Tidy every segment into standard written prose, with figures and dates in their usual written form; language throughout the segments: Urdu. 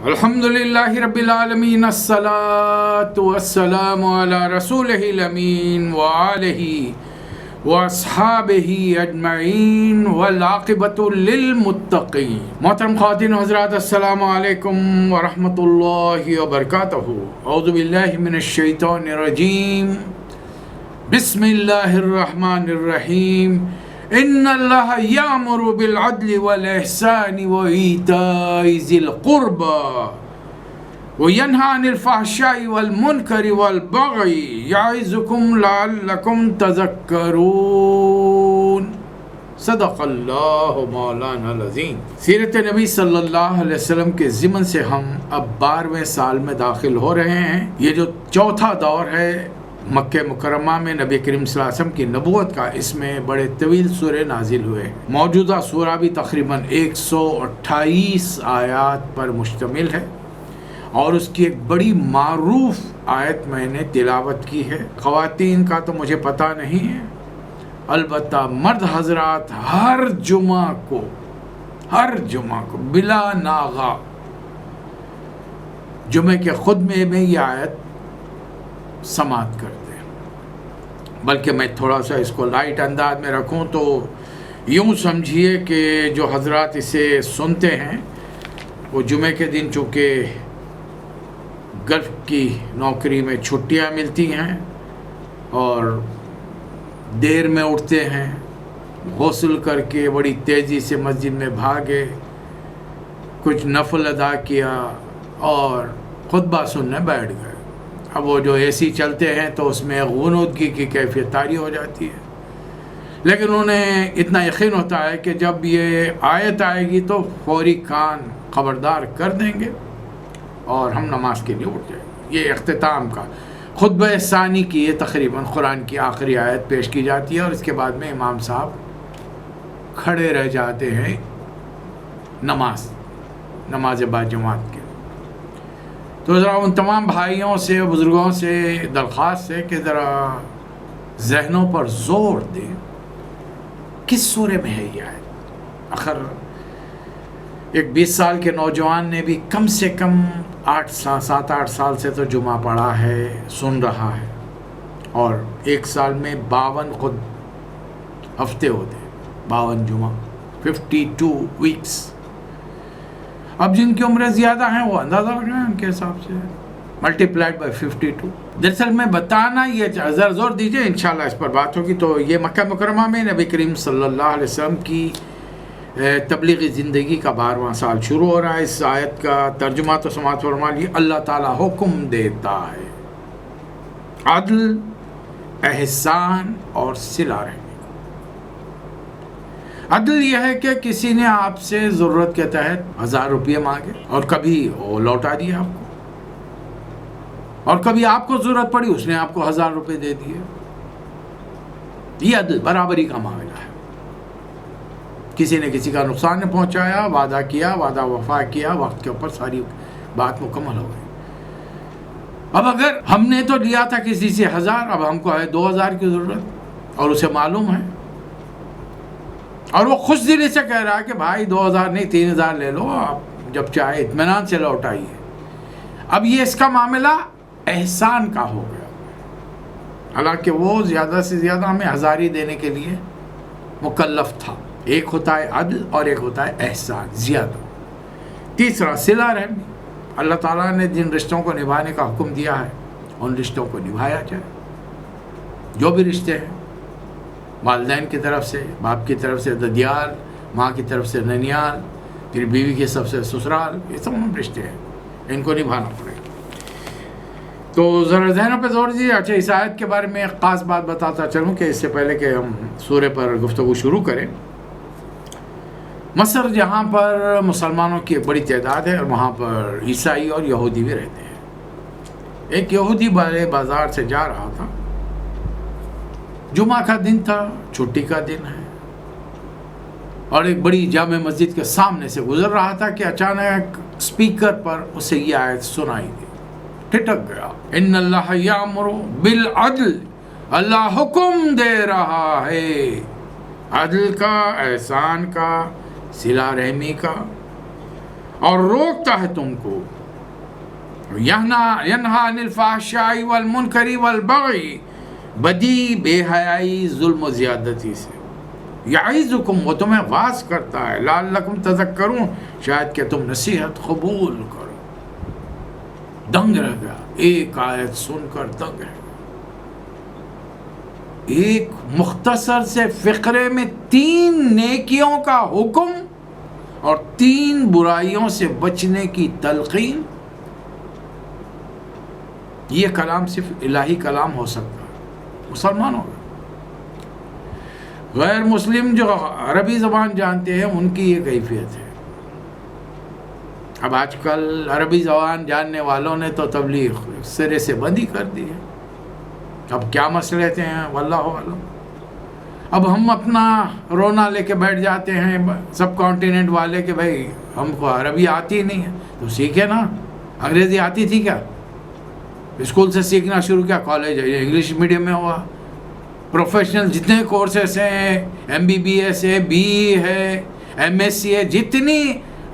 الحمدللہ رب العالمین الصلاۃ والسلام علی رسولہ الامین وآلہ واصحابہ اجمعین والعاقبۃ للمتقین۔ محترم خواتین و حضرات، السلام علیکم ورحمۃ اللہ وبرکاتہ۔ اعوذ باللہ من الشیطان الرجیم، بسم اللہ الرحمن الرحیم۔ ان اللہ یامر بالعدل والاحسان وایتاء ذی القربى وینہی عن الفحشاء والمنکر والبغی یعظکم لعلکم تذکرون۔ صدق اللہ مولانا العظیم۔ سیرت نبی صلی اللہ علیہ وسلم کے ضمن سے ہم اب 12ویں سال میں داخل ہو رہے ہیں۔ یہ جو چوتھا دور ہے مکہ مکرمہ میں نبی کریم صلی اللہ علیہ وسلم کی نبوت کا، اس میں بڑے طویل سورے نازل ہوئے۔ موجودہ سورہ بھی تقریباً 128 آیات پر مشتمل ہے، اور اس کی ایک بڑی معروف آیت میں نے تلاوت کی ہے۔ خواتین کا تو مجھے پتہ نہیں ہے، البتہ مرد حضرات ہر جمعہ کو بلا ناغہ جمعے کے خطبے میں یہ آیت سماعت کرتے ہیں۔ بلکہ میں تھوڑا سا اس کو لائٹ انداز میں رکھوں تو یوں سمجھیے کہ جو حضرات اسے سنتے ہیں وہ جمعے کے دن چونکہ گلف کی نوکری میں چھٹیاں ملتی ہیں اور دیر میں اٹھتے ہیں، غسل کر کے بڑی تیزی سے مسجد میں بھاگے، کچھ نفل ادا کیا اور خطبہ سننے بیٹھ گئے۔ اب وہ جو اے سی چلتے ہیں تو اس میں غنودگی کی کیفیت طاری ہو جاتی ہے، لیکن انہیں اتنا یقین ہوتا ہے کہ جب یہ آیت آئے گی تو فوری کان خبردار کر دیں گے اور ہم نماز کے لیے اٹھ جائیں گے۔ یہ اختتام کا خطبہ ثانی کی یہ تقریباً قرآن کی آخری آیت پیش کی جاتی ہے، اور اس کے بعد میں امام صاحب کھڑے رہ جاتے ہیں نماز با جماعت کے۔ تو ذرا ان تمام بھائیوں سے بزرگوں سے درخواست ہے کہ ذرا ذہنوں پر زور دیں، کس سورے میں ہے یہ آیت؟ آخر ایک 20 سال کے نوجوان نے بھی کم سے کم 7-8 سال سے تو جمعہ پڑھا ہے، سن رہا ہے، اور ایک سال میں 52 ہفتے ہوتے ہیں، 52 جمعہ، 52 ویکس۔ اب جن کی عمریں زیادہ ہیں وہ اندازہ لگائیں ان کے حساب سے، ملٹیپلائڈ بائی 52۔ دراصل میں بتانا یہ ذرا زور دیجئے، انشاءاللہ اس پر بات ہوگی۔ تو یہ مکہ مکرمہ میں نبی کریم صلی اللہ علیہ وسلم کی تبلیغی زندگی کا 12واں سال شروع ہو رہا ہے۔ اس آیت کا ترجمہ تو سماعت فرما لیے۔ اللہ تعالیٰ حکم دیتا ہے عدل، احسان اور صلہ رحمی۔ عدل یہ ہے کہ کسی نے آپ سے ضرورت کے تحت 1000 روپے مانگے اور کبھی وہ لوٹا دیا آپ کو، اور کبھی آپ کو ضرورت پڑی اس نے آپ کو 1000 روپے دے دیے۔ یہ عدل، برابری کا معاملہ ہے۔ کسی نے کسی کا نقصان نے پہنچایا، وعدہ کیا، وعدہ وفا کیا، وقت کے اوپر ساری بات مکمل ہو گئی۔ اب اگر ہم نے تو لیا تھا کسی سے 1000، اب ہم کو ہے 2000 کی ضرورت، اور اسے معلوم ہے، اور وہ خوش دلی سے کہہ رہا ہے کہ بھائی 2000 نہیں 3000 لے لو، آپ جب چاہے اطمینان سے لوٹائیے۔ اب یہ اس کا معاملہ احسان کا ہو گیا، حالانکہ وہ زیادہ سے زیادہ ہمیں 1000 ہی دینے کے لیے مکلف تھا۔ ایک ہوتا ہے عدل اور ایک ہوتا ہے احسان، زیادہ۔ تیسرا صلہ رحمی، اللہ تعالیٰ نے جن رشتوں کو نبھانے کا حکم دیا ہے ان رشتوں کو نبھایا جائے۔ جو بھی رشتے ہیں، والدین کی طرف سے، باپ کی طرف سے ددیال، ماں کی طرف سے ننیال، پھر بیوی کی طرف سے سسرال، یہ تمام رشتے ہیں، ان کو نبھانا پڑے گا۔ تو ذرا ذہنوں پہ زور دیجیے۔ اچھا، اس آیت کے بارے میں ایک خاص بات بتاتا چلوں کہ اس سے پہلے کہ ہم سورے پر گفتگو شروع کریں، مصر جہاں پر مسلمانوں کی ایک بڑی تعداد ہے اور وہاں پر عیسائی اور یہودی بھی رہتے ہیں۔ ایک یہودی بڑے بازار سے جا رہا تھا، جمعہ کا دن تھا، چھٹی کا دن ہے، اور ایک بڑی جامع مسجد کے سامنے سے گزر رہا تھا کہ اچانک اسپیکر پر اسے یہ آیت سنائی دی، ٹھٹک گیا۔ ان اللہ یامر بالعدل، اللہ حکم دے رہا ہے عدل کا، احسان کا، صلہ رحمی کا، اور روکتا ہے تم کو، ینہا عن الفحشاء والمنکر والبغی، بدی، بے حیائی، ظلم و زیادتی سے، یعظکم، وہ تمہیں واعظ کرتا ہے، لعلکم تذکرون، شاید کہ تم نصیحت قبول کرو۔ دنگ رہ گیا، ایک آیت سن کر دنگ رہ گیا۔ ایک مختصر سے فقرے میں 3 نیکیوں کا حکم اور 3 برائیوں سے بچنے کی تلقین۔ یہ کلام صرف الہی کلام ہو سکتا ہے، مسلمان ہوگا۔ غیر مسلم جو عربی زبان جانتے ہیں ان کی یہ کیفیت ہے۔ اب آج کل عربی زبان جاننے والوں نے تو تبلیغ سرے سے بند ہی کر دی ہے۔ اب کیا مسئلے تھے ہیں واللہ عالم۔ اب ہم اپنا رونا لے کے بیٹھ جاتے ہیں سب کانٹیننٹ والے کہ بھائی ہم کو عربی آتی نہیں ہے، تو سیکھے نا۔ انگریزی آتی تھی کیا؟ اسکول سے سیکھنا شروع کیا، کالج ہے انگلش میڈیم میں ہوا۔ پروفیشنل جتنے کورسز ہیں، MBBS ہے، BE ہے، MSc ہے، جتنی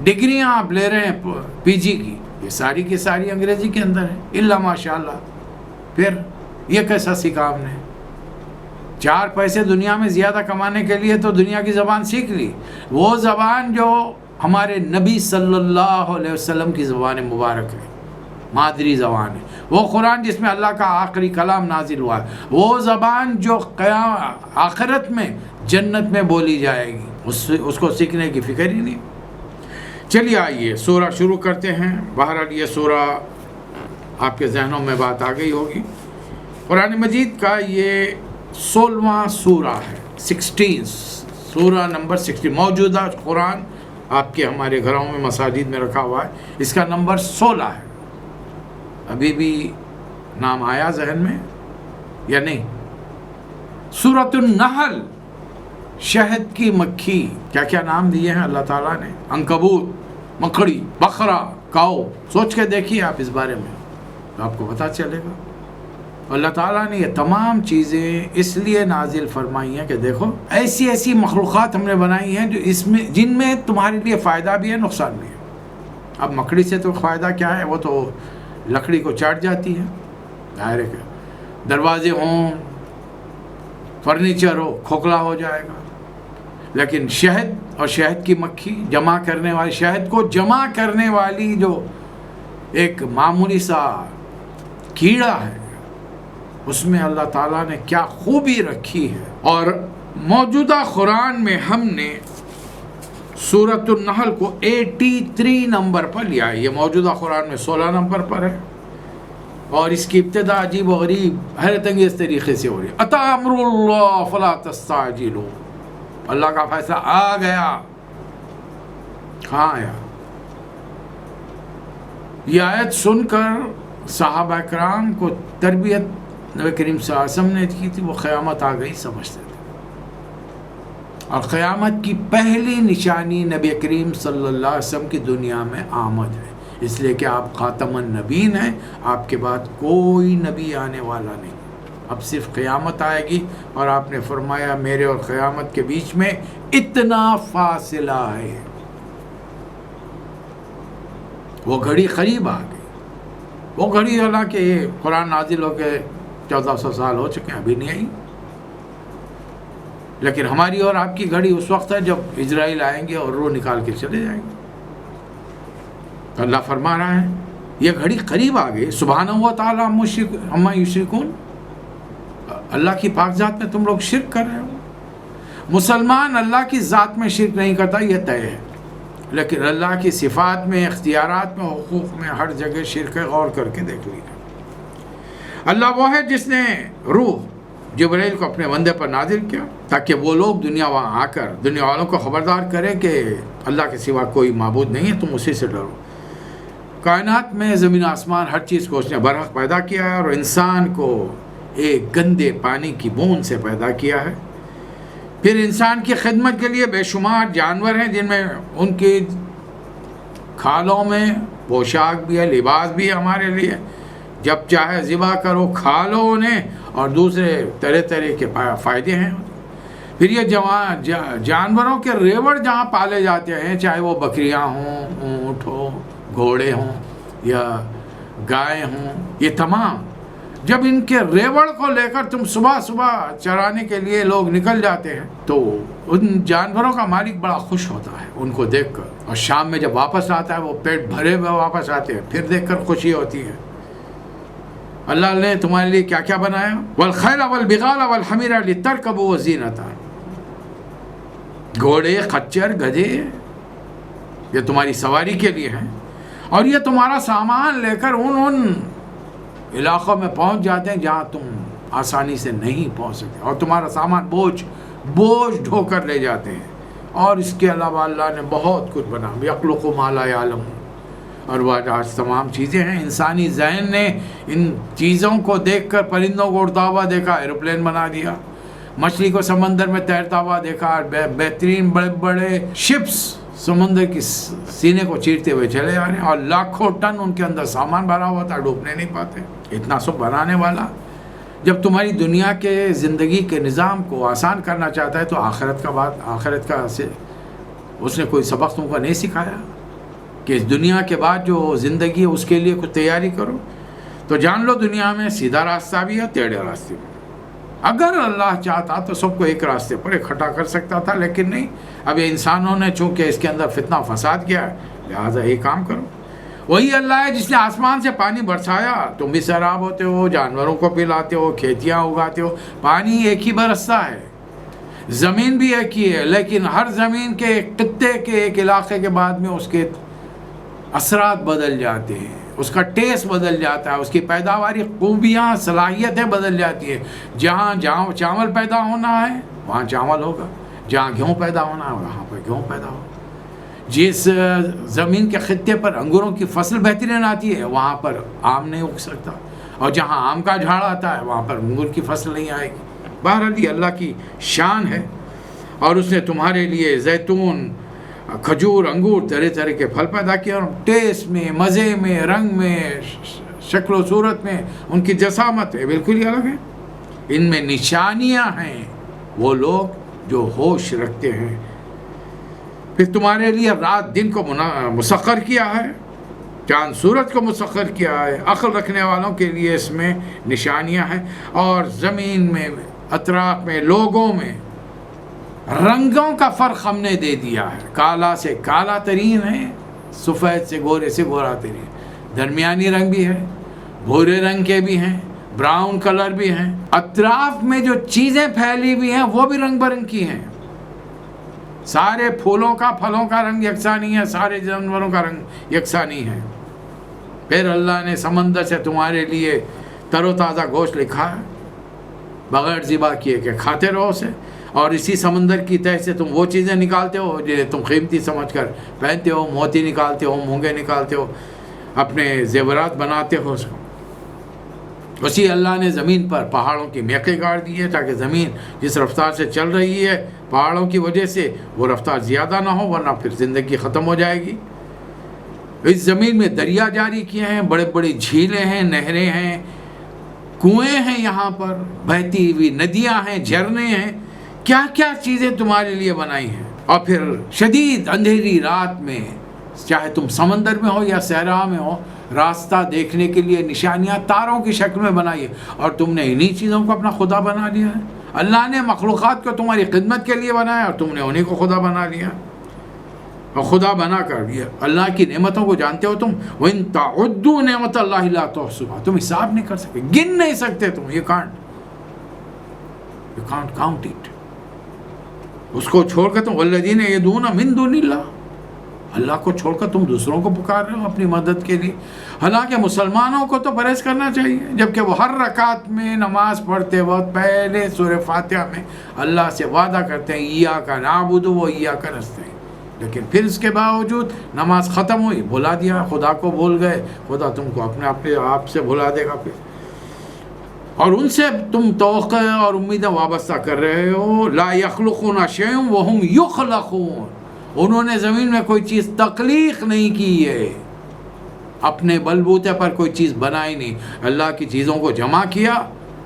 ڈگریاں آپ لے رہے ہیں PG کی، یہ ساری کی ساری انگریزی کے اندر ہے، الا ماشاء اللہ۔ پھر یہ کیسا سیکھا ہم نے؟ 4 پیسے دنیا میں زیادہ کمانے کے لیے تو دنیا کی زبان سیکھ لی، وہ زبان جو ہمارے نبی صلی اللہ علیہ وسلم کی زبان مبارک ہے، مادری زبان ہے، وہ قرآن جس میں اللہ کا آخری کلام نازل ہوا ہے، وہ زبان جو آخرت میں جنت میں بولی جائے گی، اس کو سیکھنے کی فکر ہی نہیں۔ چلیے آئیے سورہ شروع کرتے ہیں۔ بہرحال یہ سورہ آپ کے ذہنوں میں بات آ گئی ہوگی۔ قرآن مجید کا یہ 16واں سورہ ہے، 16 سورہ نمبر 16۔ موجودہ قرآن آپ کے ہمارے گھروں میں مساجد میں رکھا ہوا ہے، اس کا نمبر 16 ہے۔ ابھی بھی نام آیا ذہن میں یا نہیں؟ سورۃ النحل، شہد کی مکھی، کیا کیا نام دیے ہیں اللہ تعالیٰ نے؟ عنکبوت، مکڑی، بقرہ، کاؤ، سوچ کے دیکھیے آپ اس بارے میں تو آپ کو پتہ چلے گا۔ اللہ تعالیٰ نے یہ تمام چیزیں اس لیے نازل فرمائی ہیں کہ دیکھو ایسی ایسی مخلوقات ہم نے بنائی ہیں جو اس میں جن میں تمہارے لیے فائدہ بھی ہے، نقصان بھی ہے۔ اب مکڑی سے تو فائدہ کیا ہے، وہ تو لکڑی کو چاٹ جاتی ہے، ظاہر ہے، دروازے ہوں، فرنیچر ہو، کھوکھلا ہو جائے گا۔ لیکن شہد اور شہد کی مکھی جمع کرنے والی، شہد کو جمع کرنے والی جو ایک معمولی سا کیڑا ہے، اس میں اللہ تعالیٰ نے کیا خوبی رکھی ہے۔ اور موجودہ قرآن میں ہم نے سورۃ النحل کو 83 نمبر پر لیا ہے۔ یہ موجودہ قرآن میں 16 نمبر پر ہے، اور اس کی ابتدا عجیب و غریب حیرت انگیز طریقے سے ہو رہی ہے۔ اتی امر اللہ فلا تستعجلوا، اللہ کا فیصلہ آ گیا۔ کہاں آیا؟ یہ آیت سن کر صحابہ کرام کو تربیت نبی کریم صلی اللہ علیہ وسلم نے کی تھی، وہ قیامت آ گئی سمجھتے تھے۔ اور قیامت کی پہلی نشانی نبی کریم صلی اللہ علیہ وسلم کی دنیا میں آمد ہے، اس لیے کہ آپ خاتم النبیین ہیں، آپ کے بعد کوئی نبی آنے والا نہیں، اب صرف قیامت آئے گی۔ اور آپ نے فرمایا میرے اور قیامت کے بیچ میں اتنا فاصلہ ہے، وہ گھڑی قریب آ گئی۔ وہ گھڑی حالانکہ قرآن نازل ہو کے 1400 سال ہو چکے ہیں، ابھی نہیں آئی، لیکن ہماری اور آپ کی گھڑی اس وقت ہے جب اسرائیل آئیں گے اور روح نکال کے چلے جائیں گے۔ تو اللہ فرما رہا ہے یہ گھڑی قریب آ گئی، سبحانہ و تعالیٰ عما یشرکون، اللہ کی پاک ذات میں تم لوگ شرک کر رہے ہو۔ مسلمان اللہ کی ذات میں شرک نہیں کرتا، یہ طے ہے، لیکن اللہ کی صفات میں، اختیارات میں، حقوق میں ہر جگہ شرک ہے، غور کر کے دیکھ لیجیے۔ اللہ وہ ہے جس نے روح جبرائیل کو اپنے بندے پر نازل کیا تاکہ وہ لوگ دنیا وہاں آ کر دنیا والوں کو خبردار کریں کہ اللہ کے سوا کوئی معبود نہیں ہے، تم اسی سے ڈرو۔ کائنات میں زمین آسمان ہر چیز کو اس نے برحق پیدا کیا ہے، اور انسان کو ایک گندے پانی کی بوند سے پیدا کیا ہے۔ پھر انسان کی خدمت کے لیے بے شمار جانور ہیں جن میں ان کی کھالوں میں پوشاک بھی ہے، لباس بھی ہے ہمارے لیے، جب چاہے ذبح کرو کھا لو انہیں، اور دوسرے طرح طرح کے فائدے ہیں۔ پھر یہ جانوروں کے ریوڑ جہاں پالے جاتے ہیں، چاہے وہ بکریاں ہوں، اونٹ ہو، گھوڑے ہوں یا گائے ہوں، یہ تمام جب ان کے ریوڑ کو لے کر تم صبح صبح چرانے کے لیے لوگ نکل جاتے ہیں تو ان جانوروں کا مالک بڑا خوش ہوتا ہے ان کو دیکھ کر، اور شام میں جب واپس آتا ہے وہ پیٹ بھرے ہوئے واپس آتے ہیں، پھر دیکھ کر خوشی ہوتی ہے۔ اللہ نے تمہارے لیے کیا کیا بنایا؟ والخیل والبغال والحمیر لترکبوا وزینۃ، گھوڑے، خچر، گدھے یہ تمہاری سواری کے لیے ہیں، اور یہ تمہارا سامان لے کر ان علاقوں میں پہنچ جاتے ہیں جہاں تم آسانی سے نہیں پہنچ سکتے، اور تمہارا سامان بوجھ ڈھو کر لے جاتے ہیں۔ اور اس کے علاوہ اللہ نے بہت کچھ بنا، یخلق ما لا یعلم، اور وہ آج تمام چیزیں ہیں۔ انسانی ذہن نے ان چیزوں کو دیکھ کر پرندوں کو اڑتا ہوا دیکھا، ایروپلین بنا دیا، مچھلی کو سمندر میں تیرتا ہوا دیکھا، بہترین بڑے بڑے شپس سمندر کی سینے کو چیرتے ہوئے چلے آ رہے ہیں، اور لاکھوں ٹن ان کے اندر سامان بھرا ہوا تھا، ڈوبنے نہیں پاتے۔ اتنا سب بنانے والا جب تمہاری دنیا کے زندگی کے نظام کو آسان کرنا چاہتا ہے تو آخرت کا اس نے کوئی سبق تم کو نہیں سکھایا کہ اس دنیا کے بعد جو زندگی ہے اس کے لیے کچھ تیاری کرو؟ تو جان لو دنیا میں سیدھا راستہ بھی ہے، ٹیڑھے راستے بھی۔ اگر اللہ چاہتا تو سب کو ایک راستے پر اکٹھا کر سکتا تھا، لیکن نہیں۔ اب یہ انسانوں نے چونکہ اس کے اندر فتنہ فساد کیا ہے، لہٰذا یہ کام کرو۔ وہی اللہ ہے جس نے آسمان سے پانی برسایا، تم بھی سیراب ہوتے ہو، جانوروں کو پلاتے ہو، کھیتیاں اگاتے ہو، پانی ایک ہی برستا ہے، زمین بھی ایک ہی ہے، لیکن ہر زمین کے ایک خطے کے ایک علاقے کے بعد میں اس کے اثرات بدل جاتے ہیں، اس کا ٹیسٹ بدل جاتا ہے، اس کی پیداواری خوبیاں صلاحیتیں بدل جاتی ہیں۔ جہاں چاول پیدا ہونا ہے وہاں چاول ہوگا، جہاں گیہوں پیدا ہونا ہے وہاں پر گیہوں پیدا ہوگا۔ جس زمین کے خطے پر انگوروں کی فصل بہترین آتی ہے وہاں پر آم نہیں اگ سکتا، اور جہاں آم کا جھاڑ آتا ہے وہاں پر انگور کی فصل نہیں آئے گی۔ بہرحال یہ اللہ کی شان ہے، اور اس نے تمہارے لیے زیتون، کھجور، انگور، طرح طرح کے پھل پیدا کیے، اور ٹیسٹ میں، مزے میں، رنگ میں، شکل و صورت میں ان کی جسامت ہے بالکل ہی الگ ہے۔ ان میں نشانیاں ہیں وہ لوگ جو ہوش رکھتے ہیں۔ پھر تمہارے لیے رات دن کو مسخر کیا ہے، چاند سورج کو مسخر کیا ہے۔ عقل رکھنے والوں کے لیے اس میں نشانیاں ہیں، اور زمین میں، اطراف میں، لوگوں میں رنگوں کا فرق ہم نے دے دیا ہے۔ کالا سے کالا ترین ہے، سفید سے گورے سے گورا ترین، درمیانی رنگ بھی ہے، بھورے رنگ کے بھی ہیں، براؤن کلر بھی ہیں۔ اطراف میں جو چیزیں پھیلی ہوئی ہیں وہ بھی رنگ برنگ کی ہیں۔ سارے پھولوں کا، پھلوں کا رنگ یکساں نہیں ہے، سارے جانوروں کا رنگ یکساں نہیں ہے۔ پھر اللہ نے سمندر سے تمہارے لیے تر و تازہ گوشت لکھا ہے، بغیر ذبح کیے کہ کھاتے رہو اسے، اور اسی سمندر کی تہہ سے تم وہ چیزیں نکالتے ہو جنہیں تم قیمتی سمجھ کر پہنتے ہو، موتی نکالتے ہو، مونگے نکالتے ہو، اپنے زیورات بناتے ہو۔ اسی اللہ نے زمین پر پہاڑوں کی میخیں گاڑ دی ہے تاکہ زمین جس رفتار سے چل رہی ہے پہاڑوں کی وجہ سے وہ رفتار زیادہ نہ ہو، ورنہ پھر زندگی ختم ہو جائے گی۔ اس زمین میں دریا جاری کیے ہیں، بڑے بڑی جھیلیں ہیں، نہریں ہیں، کنویں ہیں، یہاں پر بہتی ہوئی ندیاں ہیں، جھرنے ہیں، کیا کیا چیزیں تمہارے لیے بنائی ہیں۔ اور پھر شدید اندھیری رات میں، چاہے تم سمندر میں ہو یا صحرا میں ہو، راستہ دیکھنے کے لیے نشانیاں تاروں کی شکل میں بنائی ہے، اور تم نے انہی چیزوں کو اپنا خدا بنا لیا ہے۔ اللہ نے مخلوقات کو تمہاری خدمت کے لیے بنایا اور تم نے انہی کو خدا بنا لیا، اور خدا بنا کر دیا۔ اللہ کی نعمتوں کو جانتے ہو تم، وَإِن تَعُدُّوا نِعْمَتَ اللَّهِ لَا تُحْصُوهَا، تم حساب نہیں کر سکتے، گن نہیں سکتے تم، you can't count it۔ اس کو چھوڑ کر تم وَالَّذِينَ يَدْعُونَ مِن دُونِ اللَّهِ، اللہ کو چھوڑ کر تم دوسروں کو پکار رہے ہو اپنی مدد کے لیے۔ حالانکہ مسلمانوں کو تو پرہیز کرنا چاہیے، جبکہ وہ ہر رکعت میں نماز پڑھتے وقت پہلے سورہ فاتحہ میں اللہ سے وعدہ کرتے ہیں ایاک نعبد و ایاک نستعین، لیکن پھر اس کے باوجود نماز ختم ہوئی، بھلا دیا، خدا کو بھول گئے، خدا تم کو اپنے آپ سے بھلا دے گا پھر، اور ان سے تم توقع اور امیدیں وابستہ کر رہے ہو۔ لا یخلقون شیئا وہم یخلقون، انہوں نے زمین میں کوئی چیز تخلیق نہیں کی ہے، اپنے بلبوتے پر کوئی چیز بنائی نہیں، اللہ کی چیزوں کو جمع کیا،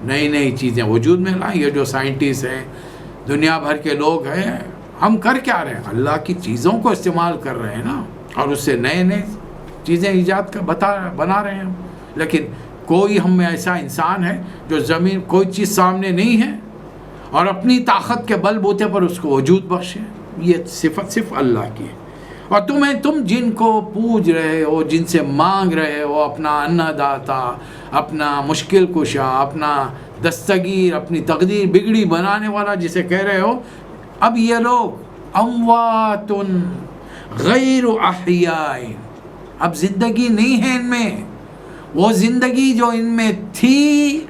نئی نئی چیزیں وجود میں لائیں۔ یہ جو سائنٹسٹ ہیں، دنیا بھر کے لوگ ہیں، ہم کر کیا رہے ہیں؟ اللہ کی چیزوں کو استعمال کر رہے ہیں نا، اور اس سے نئے نئے چیزیں ایجاد بنا رہے ہیں. لیکن کوئی ہم میں ایسا انسان ہے جو زمین کوئی چیز سامنے نہیں ہے اور اپنی طاقت کے بل بوتے پر اس کو وجود بخشے. یہ صفت صرف اللہ کی ہے. اور تم جن کو پوج رہے ہو، جن سے مانگ رہے ہو، اپنا انا داتا، اپنا مشکل کشا، اپنا دستگیر، اپنی تقدیر بگڑی بنانے والا جسے کہہ رہے ہو، اب یہ لوگ اموات غیر احیاء، اب زندگی نہیں ہے ان میں. وہ زندگی جو ان میں تھی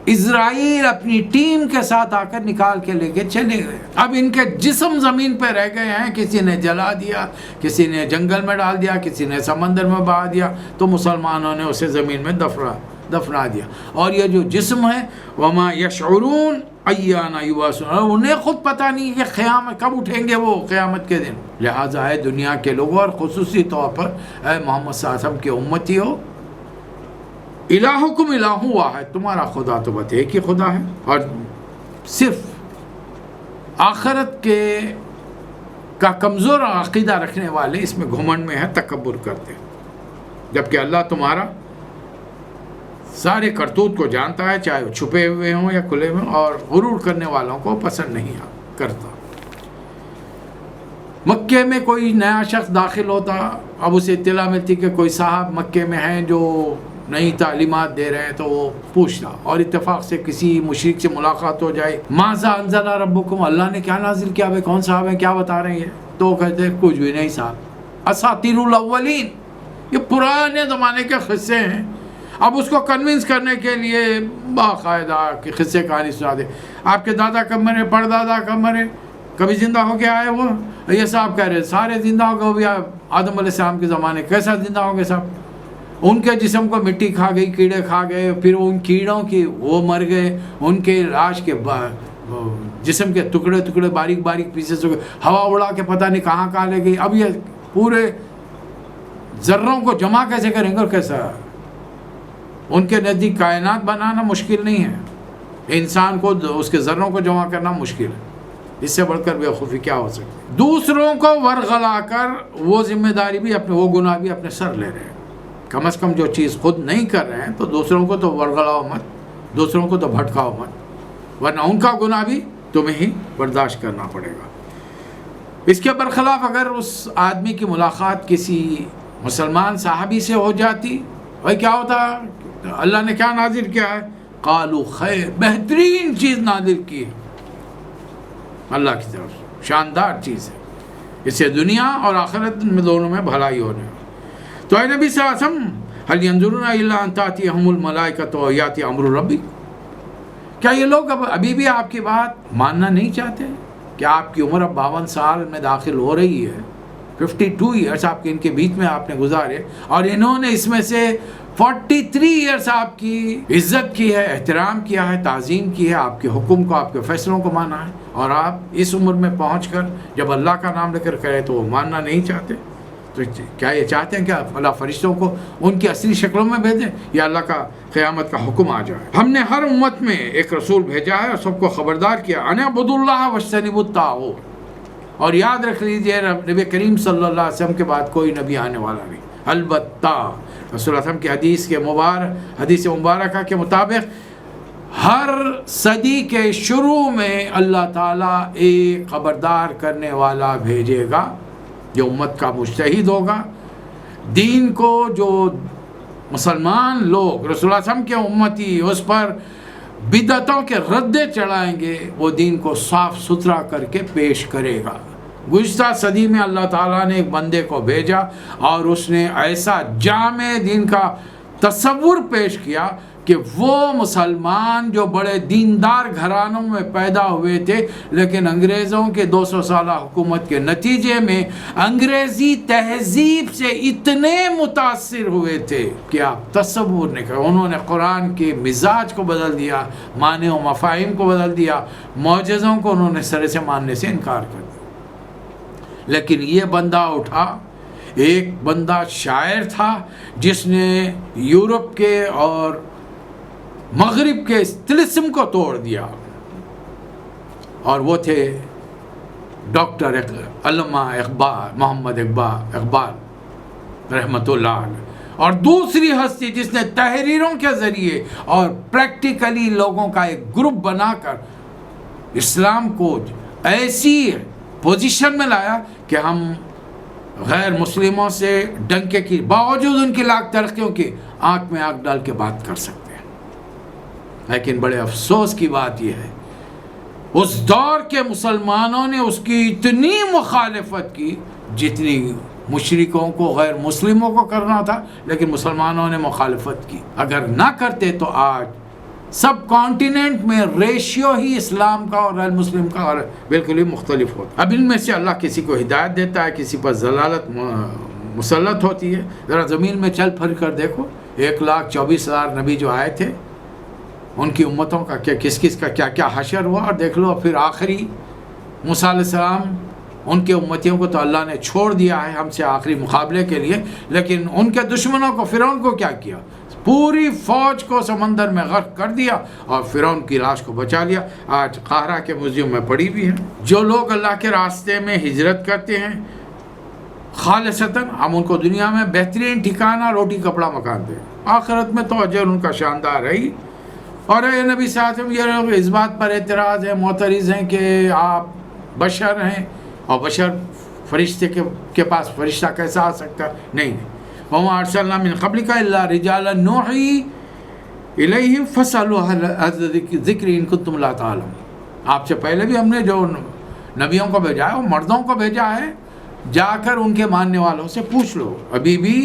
اسرائیل اپنی ٹیم کے ساتھ آ کر نکال کے لے کے چلے گئے. اب ان کے جسم زمین پہ رہ گئے ہیں. کسی نے جلا دیا، کسی نے جنگل میں ڈال دیا، کسی نے سمندر میں بہا دیا، تو مسلمانوں نے اسے زمین میں دفنا دیا. اور یہ جو جسم ہے وما یشعرون ایانا یبعثون، انہیں خود پتہ نہیں کہ قیامت کب اٹھیں گے وہ قیامت کے دن. لہٰذا اے دنیا کے لوگوں اور خصوصی طور پر اے محمد صلی اللہ علیہ وسلم کے امتی ہو، الہکم الہ واحد، تمہارا خدا تو بس ایک ہی خدا ہے. اور صرف آخرت کا کمزور عقیدہ رکھنے والے اس میں گھمنڈ میں ہے، تکبر کرتے ہیں. جبکہ اللہ تمہارا سارے کرتوت کو جانتا ہے، چاہے وہ چھپے ہوئے ہوں یا کھلے ہوئے ہوں، اور غرور کرنے والوں کو پسند نہیں کرتا. مکے میں کوئی نیا شخص داخل ہوتا، اب اسے اطلاع ملتی کہ کوئی صاحب مکے میں ہیں جو نئی تعلیمات دے رہے ہیں، تو وہ پوچھتا، اور اتفاق سے کسی مشرک سے ملاقات ہو جائے، ماذا انزل ربکم، اللہ نے کیا نازل کیا ہے، کون صاحب ہیں، کیا بتا رہے ہیں، تو کہتے ہیں کچھ بھی نہیں صاحب، اساطیر الاولین، یہ پرانے زمانے کے قصے ہیں. اب اس کو کنونس کرنے کے لیے باقاعدہ کہ قصے کہانی سنا دے. آپ کے دادا کب مرے، پردادا کب مرے، کبھی زندہ ہو کے آئے وہ، یہ صاحب کہہ رہے سارے زندہ ہو گئے. وہ بھی آدم علیہ السلام کے زمانے کیسا زندہ ہو گئے صاحب، ان کے جسم کو مٹی کھا گئی، کیڑے کھا گئے، پھر ان کیڑوں کی وہ مر گئے، ان کے لاش کے جسم کے ٹکڑے ٹکڑے باریک باریک پیسز ہو گئے، ہوا اڑا کے پتہ نہیں کہاں لے گئی. اب یہ پورے ذروں کو جمع کیسے کریں گے اور کیسا؟ ان کے نزدیک کائنات بنانا مشکل نہیں ہے، انسان کو اس کے ذروں کو جمع کرنا مشکل ہے. اس سے بڑھ کر بیوقوفی کیا ہو سکتی؟ دوسروں کو ورغلا کر وہ ذمہ داری بھی وہ گناہ بھی اپنے سر لے رہے ہیں. کم از کم جو چیز خود نہیں کر رہے ہیں تو دوسروں کو تو ورغلاؤ مت، دوسروں کو تو بھٹکاؤ مت، ورنہ ان کا گناہ بھی تمہیں ہی برداشت کرنا پڑے گا. اس کے برخلاف اگر اس آدمی کی ملاقات کسی مسلمان صحابی سے ہو جاتی، بھائی کیا ہوتا، اللہ نے کیا نازل کیا ہے، قالوا خیر، بہترین چیز نازل کی ہے اللہ کی طرف، شاندار چیز ہے، اس سے دنیا اور آخرت میں دونوں میں بھلائی ہونے. تو اے نبی صلی اللہ علیہ وسلم، هل ينظرون الا ان تاتيهم الملائکۃ و یاتی امر ربک، کیا یہ لوگ ابھی بھی آپ کی بات ماننا نہیں چاہتے کہ آپ کی عمر اب 52 سال میں داخل ہو رہی ہے، 52 ایئرس آپ کے ان کے بیچ میں آپ نے گزارے، اور انہوں نے اس میں سے 43 ایئرس آپ کی عزت کی ہے، احترام کیا ہے، تعظیم کی ہے، آپ کے حکم کو، آپ کے فیصلوں کو مانا ہے، اور آپ اس عمر میں پہنچ کر جب اللہ کا نام لے کر کرے تو وہ ماننا نہیں چاہتے. تو کیا یہ چاہتے ہیں کہ اللہ فرشتوں کو ان کی اصلی شکلوں میں بھیجیں یا اللہ کا قیامت کا حکم آ جائے؟ ہم نے ہر امت میں ایک رسول بھیجا ہے اور سب کو خبردار کیا، ان اعبدوا اللہ واجتنبوا الطاغوت. اور یاد رکھ لیجیے نبی کریم صلی اللہ علیہ وسلم کے بعد کوئی نبی آنے والا نہیں. البتہ رسول اللہ علیہ وسلم کی حدیث مبارکہ کے مطابق ہر صدی کے شروع میں اللہ تعالیٰ ایک خبردار کرنے والا بھیجے گا جو امت کا مجتہد ہوگا. دین کو جو مسلمان لوگ رسول اللہ علیہ وسلم کے امتی اس پر بدعتوں کے ردے چڑھائیں گے، وہ دین کو صاف ستھرا کر کے پیش کرے گا. گزشتہ صدی میں اللہ تعالیٰ نے ایک بندے کو بھیجا اور اس نے ایسا جامع دین کا تصور پیش کیا کہ وہ مسلمان جو بڑے دیندار گھرانوں میں پیدا ہوئے تھے لیکن انگریزوں کے 200 سالہ حکومت کے نتیجے میں انگریزی تہذیب سے اتنے متاثر ہوئے تھے کہ آپ تصور نہیں کریں. انہوں نے قرآن کے مزاج کو بدل دیا، معنی و مفاہیم کو بدل دیا، معجزوں کو انہوں نے سرے سے ماننے سے انکار کر دیا. لیکن یہ بندہ اٹھا، ایک بندہ شاعر تھا جس نے یورپ کے اور مغرب کے طلسم کو توڑ دیا، اور وہ تھے ڈاکٹر علامہ اقبال، محمد اقبال. رحمت اللہ علیہ. اور دوسری ہستی جس نے تحریروں کے ذریعے اور پریکٹیکلی لوگوں کا ایک گروپ بنا کر اسلام کو ایسی پوزیشن میں لایا کہ ہم غیر مسلموں سے ڈنکے کی باوجود ان کی لاکھ ترقیوں کی آنکھ میں آنکھ ڈال کے بات کر سکتے ہیں. لیکن بڑے افسوس کی بات یہ ہے اس دور کے مسلمانوں نے اس کی اتنی مخالفت کی جتنی مشرکوں کو غیر مسلموں کو کرنا تھا، لیکن مسلمانوں نے مخالفت کی. اگر نہ کرتے تو آج سب کانٹیننٹ میں ریشیو ہی اسلام کا اور غیر مسلم کا اور بالکل ہی مختلف ہوتا. اب ان میں سے اللہ کسی کو ہدایت دیتا ہے، کسی پر ضلالت مسلط ہوتی ہے. ذرا زمین میں چل پھر کر دیکھو 1,24,000 نبی جو آئے تھے ان کی امتوں کا کس کا کیا حشر ہوا، اور دیکھ لو پھر آخری موسیٰ علیہ السلام ان کے امتیوں کو تو اللہ نے چھوڑ دیا ہے ہم سے آخری مقابلے کے لیے، لیکن ان کے دشمنوں کو فرعون کو کیا کیا؟ پوری فوج کو سمندر میں غرق کر دیا اور فرعون کی لاش کو بچا لیا. آج قاہرہ کے میوزیم میں پڑی بھی ہے. جو لوگ اللہ کے راستے میں ہجرت کرتے ہیں خالصتاً، ہم ان کو دنیا میں بہترین ٹھکانہ، روٹی کپڑا مکان دیں، آخرت میں تو اجر ان کا شاندار ہے ہی. اور اے نبی صلی اللہ علیہ وسلم، یہ لوگ اس بات پر اعتراض ہیں، معترض ہیں کہ آپ بشر ہیں اور بشر فرشتے کے پاس فرشتہ کیسا آ سکتا ہے؟ نہیں. وَمَا أَرْسَلْنَا مِن قَبْلِكَ إِلَّا رِجَالًا نُوحِي إِلَيْهِمْ فَاسْأَلُوا أَهْلَ الذِّكْرِ إِن كُنتُمْ لَا تَعْلَمُونَ. آپ سے پہلے بھی ہم نے جو نبیوں کو بھیجا ہے وہ مردوں کو بھیجا ہے، جا کر ان کے ماننے والوں سے پوچھ لو. ابھی بھی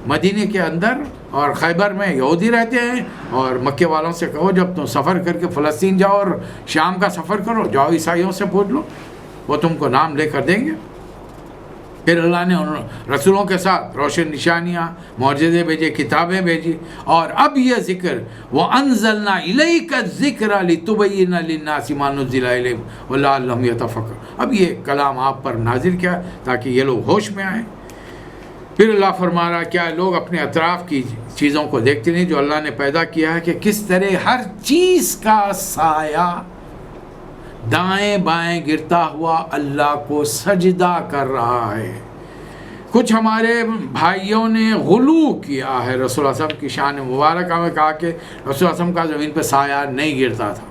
مدینے کے اندر اور خیبر میں یہودی رہتے ہیں، اور مکے والوں سے کہو جب تم سفر کر کے فلسطین جاؤ اور شام کا سفر کرو، جاؤ عیسائیوں سے پوچھ لو، وہ تم کو نام لے کر دیں گے. پھر اللہ نے ان رسولوں کے ساتھ روشن نشانیاں، معجزے بھیجے، کتابیں بھیجی. اور اب یہ ذکر وَأَنزَلْنَا إِلَيْكَ الذِّكْرَ لِتُبَيِّنَ لِلنَّاسِ مَا نُزِّلَ إِلَيْهِمْ وَلَعَلَّهُمْ يَتَفَكَّرُونَ. اب یہ کلام آپ پر نازل کیا تاکہ یہ لوگ ہوش میں آئیں. پھر اللہ فرما رہا کیا لوگ اپنے اطراف کی چیزوں کو دیکھتے نہیں جو اللہ نے پیدا کیا ہے، کہ کس طرح ہر چیز کا سایہ دائیں بائیں گرتا ہوا اللہ کو سجدہ کر رہا ہے. کچھ ہمارے بھائیوں نے غلو کیا ہے رسول اللہ صلی اللہ علیہ وسلم کی شان مبارکہ میں، کہا کہ رسول اللہ صلی اللہ علیہ وسلم کا زمین پہ سایہ نہیں گرتا تھا.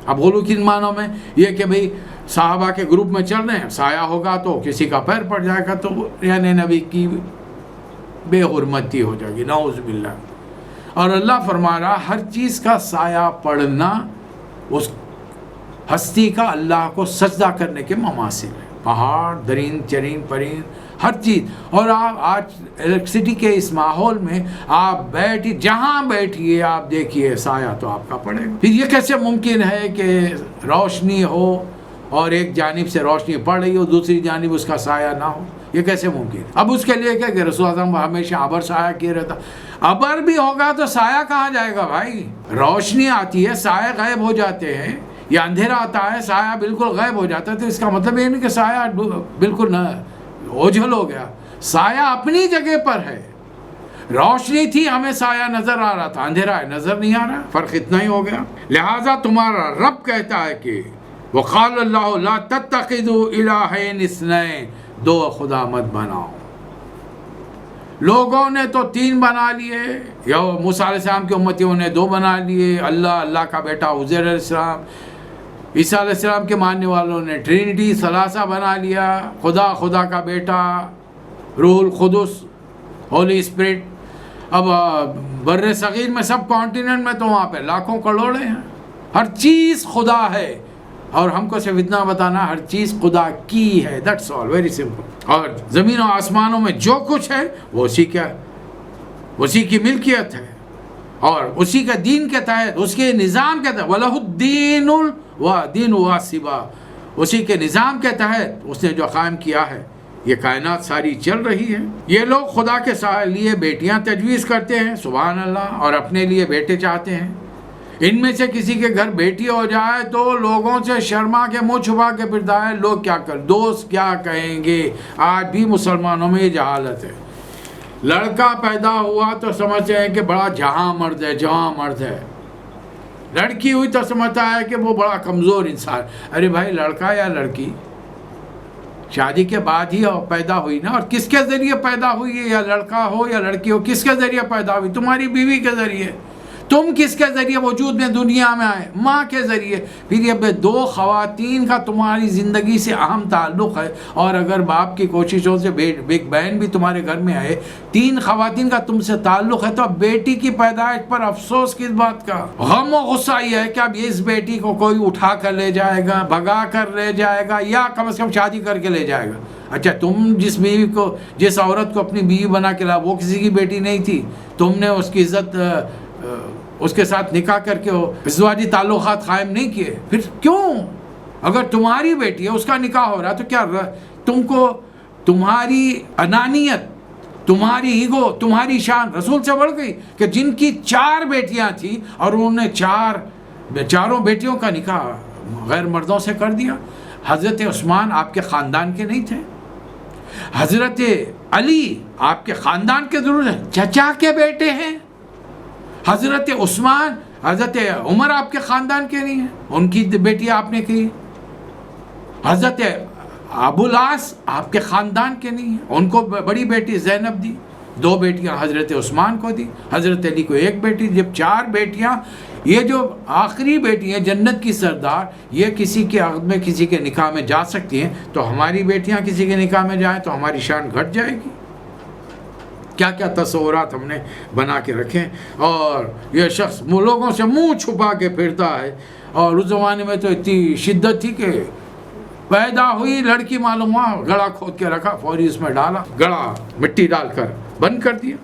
اب غلو کن معنوں میں؟ یہ کہ بھئی صحابہ کے گروپ میں چل رہے ہیں، سایہ ہوگا تو کسی کا پیر پڑ جائے گا تو یعنی نبی کی بے حرمتی ہو جائے گی، نعوذ باللہ. اور اللہ فرما رہا ہر چیز کا سایہ پڑنا اس ہستی کا اللہ کو سجدہ کرنے کے مماثل ہے. پہاڑ، درین چرین پرین، ہر چیز. اور آپ آج الیکٹریسٹی کے اس ماحول میں آپ جہاں بیٹھیے آپ دیکھیے سایہ تو آپ کا پڑے گا. پھر یہ کیسے ممکن ہے کہ روشنی ہو اور ایک جانب سے روشنی پڑ رہی ہو دوسری جانب اس کا سایہ نہ ہو؟ یہ کیسے ممکن؟ اب اس کے لیے کیا کہ رسول اللہ صلی اللہ علیہ وسلم ہمیشہ ابر سایہ کیے رہتا. ابر بھی ہوگا تو سایہ کہاں جائے گا بھائی؟ روشنی آتی ہے سایہ غائب ہو جاتے ہیں، یا اندھیرا آتا ہے سایہ بالکل غائب ہو جاتا ہے. تو اس کا مطلب یہ نہیں کہ سایہ بالکل نہ اوجھل ہو گیا. سایہ اپنی جگہ پر ہے. روشنی تھی ہمیں سایہ نظر آ رہا تھا، اندھیرا ہے نظر نہیں آ رہا. فرق اتنا ہی ہو گیا. لہٰذا تمہارا رب کہتا ہے کہ وَقَالَ اللَّهُ لَا تَتَّخِذُوا إِلَٰهَيْنِ اثْنَيْنِ، دو خدا مت بناؤ. لوگوں نے تو 3 بنا لیے، یا موسیٰ علیہ السلام کی امتیوں نے 2 بنا لیے، اللہ کا بیٹا عزیر علیہ السلام، عیسیٰ علیہ السلام کے ماننے والوں نے ٹرینٹی ثلاثہ بنا لیا، خدا کا بیٹا، روح القدس، ہولی اسپرٹ. اب بر صغیر میں سب کانٹیننٹ میں تو وہاں پہ لاکھوں کروڑے ہیں. ہر چیز خدا ہے، اور ہم کو صرف اتنا بتانا ہر چیز خدا کی ہے. That's all, very simple. اور زمین و آسمانوں میں جو کچھ ہے وہ اسی کی ملکیت ہے، اور اسی کے دین کے تحت، اس کے نظام کے تحت، وَلَهُ الدِّينُ دِينُ وَاسِبًا، اسی کے نظام کے تحت اس نے جو قائم کیا ہے یہ کائنات ساری چل رہی ہے. یہ لوگ خدا کے لیے بیٹیاں تجویز کرتے ہیں، سبحان اللہ، اور اپنے لیے بیٹے چاہتے ہیں. ان میں سے کسی کے گھر بیٹی ہو جائے تو لوگوں سے شرما کے منہ چھپا کے پھرتا ہے، لوگ کیا دوست کیا کہیں گے. آج بھی مسلمانوں میں یہ جہالت ہے. لڑکا پیدا ہوا تو سمجھتے ہیں کہ بڑا جہاں مرد ہے. لڑکی ہوئی تو سمجھتا ہے کہ وہ بڑا کمزور انسان. ارے بھائی، لڑکا یا لڑکی شادی کے بعد ہی پیدا ہوئی نا. اور کس کے ذریعے پیدا ہوئی ہے؟ یا لڑکا ہو یا لڑکی ہو, کس کے ذریعے پیدا ہوئی؟ تمہاری بیوی کے ذریعے. تم کس کے ذریعے وجود میں دنیا میں آئے؟ ماں کے ذریعے. پھر یہ دو خواتین کا تمہاری زندگی سے اہم تعلق ہے. اور اگر باپ کی کوششوں سے ایک بہن بھی تمہارے گھر میں آئے, 3 خواتین کا تم سے تعلق ہے, تو اب بیٹی کی پیدائش پر افسوس کس بات کا؟ غم و غصہ یہ ہے کہ اب اس بیٹی کو کوئی اٹھا کر لے جائے گا, بھگا کر لے جائے گا, یا کم از کم شادی کر کے لے جائے گا. اچھا, تم جس عورت کو اپنی بیوی بنا کے لایا, وہ کسی کی بیٹی نہیں تھی. تم نے اس کی عزت, اس کے ساتھ نکاح کر کے ازدواجی تعلقات قائم نہیں کیے. پھر کیوں؟ اگر تمہاری بیٹی ہے, اس کا نکاح ہو رہا, تو کیا تم کو تمہاری انانیت, تمہاری ایگو, تمہاری شان رسول سے بڑھ گئی کہ جن کی 4 بیٹیاں تھیں اور انہوں نے چاروں بیٹیوں کا نکاح غیر مردوں سے کر دیا. حضرت عثمان آپ کے خاندان کے نہیں تھے. حضرت علی آپ کے خاندان کے ضرور ہیں, چچا کے بیٹے ہیں. حضرت عثمان, حضرت عمر آپ کے خاندان کے نہیں ہیں, ان کی بیٹی آپ نے کی. حضرت ابو العاص آپ کے خاندان کے نہیں ہیں, ان کو بڑی بیٹی زینب دی. 2 بیٹیاں حضرت عثمان کو دی, حضرت علی کو 1 بیٹی. جب 4 بیٹیاں, یہ جو آخری بیٹی ہیں جنت کی سردار, یہ کسی کے عقد میں کسی کے نکاح میں جا سکتی ہیں, تو ہماری بیٹیاں کسی کے نکاح میں جائیں تو ہماری شان گھٹ جائے گی. کیا کیا تصورات ہم نے بنا کے رکھے. اور یہ شخص لوگوں سے منہ چھپا کے پھرتا ہے. اور اس زمانے میں تو اتنی شدت تھی کہ پیدا ہوئی لڑکی معلوم ہوا, گڑھا کھود کے رکھا, فوری اس میں ڈالا, گڑھا مٹی ڈال کر بند کر دیا.